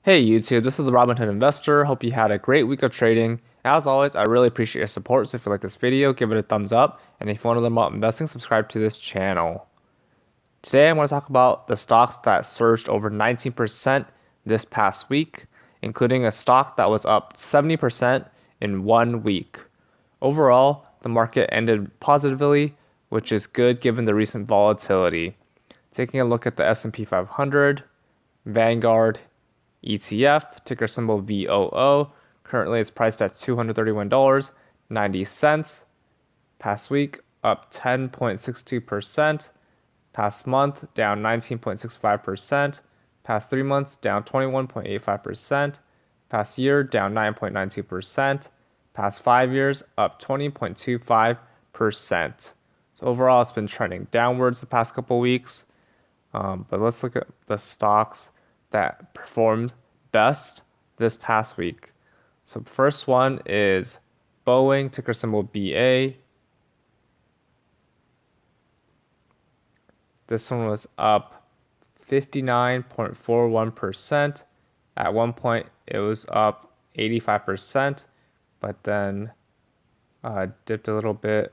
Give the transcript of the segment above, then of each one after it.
Hey YouTube, this is the Robinhood Investor. Hope you had a great week of trading. As always, I really appreciate your support. So if you like this video, give it a thumbs up. And if you want to learn about investing, subscribe to this channel. Today, I'm going to talk about the stocks that surged over 19% this past week, including a stock that was up 70% in 1 week. Overall, the market ended positively, which is good given the recent volatility. Taking a look at the S&P 500, Vanguard, ETF, ticker symbol VOO. Currently, it's priced at $231.90. Past week, up 10.62%. Past month, down 19.65%. Past 3 months, down 21.85%. Past year, down 9.92%. Past 5 years, up 20.25%. So overall, it's been trending downwards the past couple weeks. But let's look at the stocks that performed best this past week. So first one is Boeing, ticker symbol BA. This one was up 59.41%. At one point, it was up 85%, but then dipped a little bit,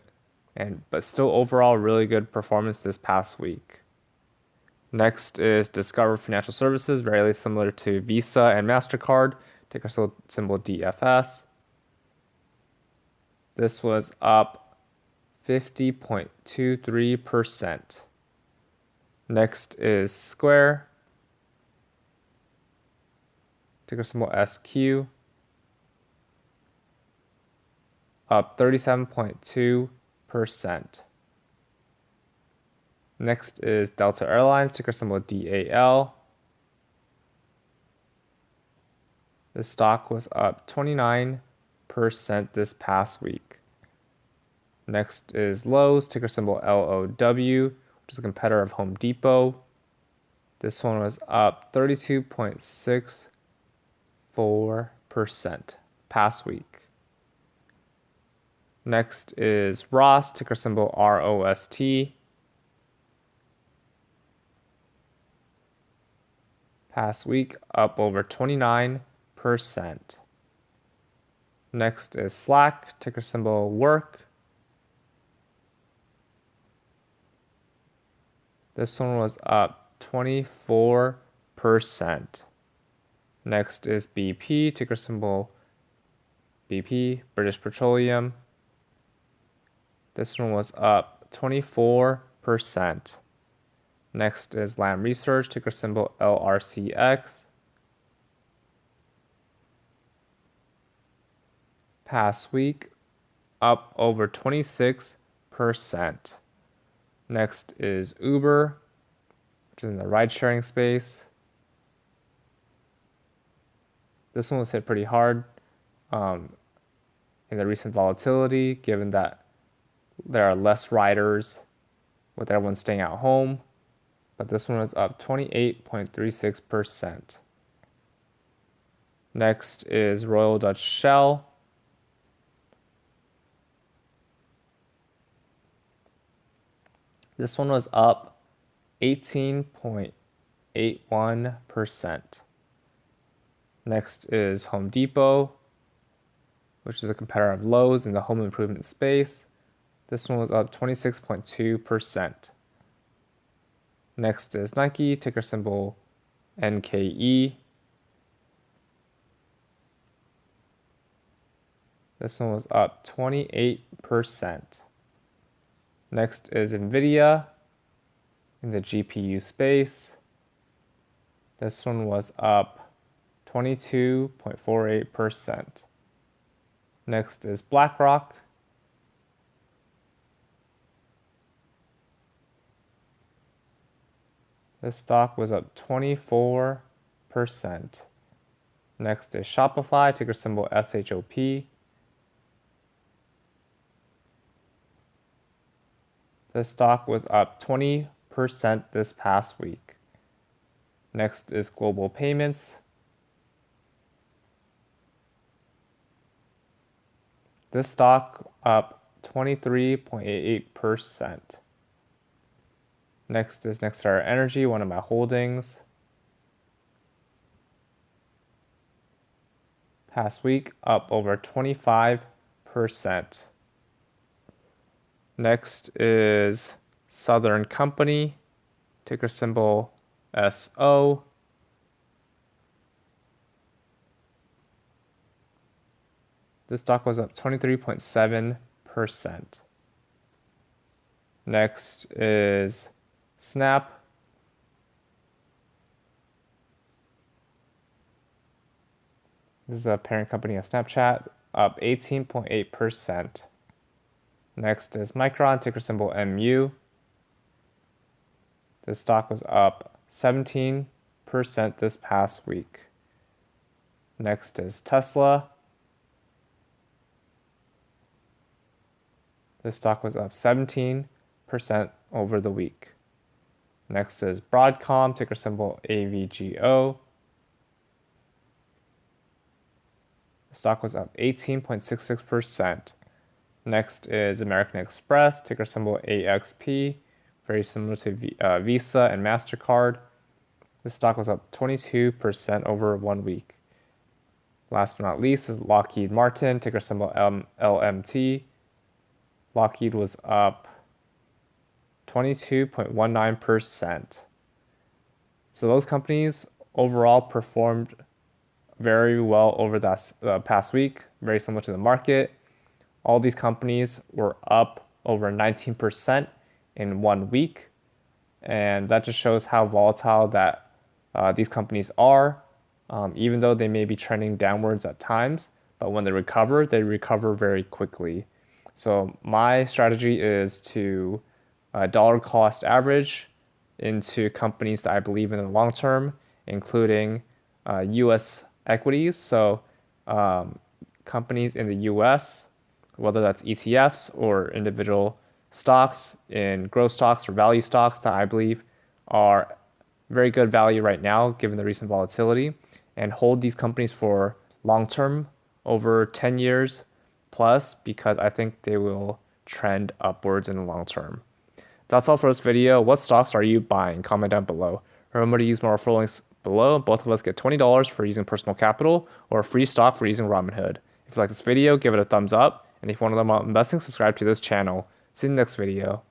but still overall really good performance this past week. Next is Discover Financial Services, very similar to Visa and MasterCard, ticker symbol DFS. This was up 50.23%. Next is Square, ticker symbol SQ, up 37.2%. Next is Delta Airlines, ticker symbol DAL. The stock was up 29% this past week. Next is Lowe's, ticker symbol LOW, which is a competitor of Home Depot. This one was up 32.64% past week. Next is Ross, ticker symbol ROST. Past week, up over 29%. Next is Slack, ticker symbol WORK. This one was up 24%. Next is BP, ticker symbol BP, British Petroleum. This one was up 24%. Next is Lam Research, ticker symbol LRCX. Past week, up over 26%. Next is Uber, which is in the ride-sharing space. This one was hit pretty hard in the recent volatility, given that there are less riders with everyone staying at home. But this one was up 28.36%. Next is Royal Dutch Shell. This one was up 18.81%. Next is Home Depot, which is a competitor of Lowe's in the home improvement space. This one was up 26.2%. Next is Nike, ticker symbol NKE. This one was up 28%. Next is Nvidia in the GPU space. This one was up 22.48%. Next is BlackRock. This stock was up 24%. Next is Shopify, ticker symbol SHOP. This stock was up 20% this past week. Next is Global Payments. This stock up 23.88%. Next is Nexstar Energy, one of my holdings. past week, up over 25%. Next is Southern Company, ticker symbol SO. This stock was up 23.7%. Next is Snap. This is a parent company of Snapchat, up 18.8%. Next is Micron, ticker symbol MU. This stock was up 17% this past week. Next is Tesla. This stock was up 17% over the week. Next is Broadcom, ticker symbol AVGO. The stock was up 18.66%. Next is American Express, ticker symbol AXP, very similar to Visa and MasterCard. This stock was up 22% over 1 week. Last but not least is Lockheed Martin, ticker symbol LMT. Lockheed was up 22.19%. So those companies overall performed very well over the past week, very similar to the market. All these companies were up over 19% in 1 week. And that just shows how volatile that these companies are, even though they may be trending downwards at times. But when they recover very quickly. So my strategy is to dollar cost average into companies that I believe in the long term, including U.S. equities. So companies in the U.S., whether that's ETFs or individual stocks in growth stocks or value stocks that I believe are very good value right now given the recent volatility, and hold these companies for long term over 10 years plus, because I think they will trend upwards in the long term. That's all for this video. What stocks are you buying? Comment down below. Remember to use my referral links below. Both of us get $20 for using personal capital or a free stock for using Robinhood. If you like this video, give it a thumbs up. And if you want to learn about investing, subscribe to this channel. See you in the next video.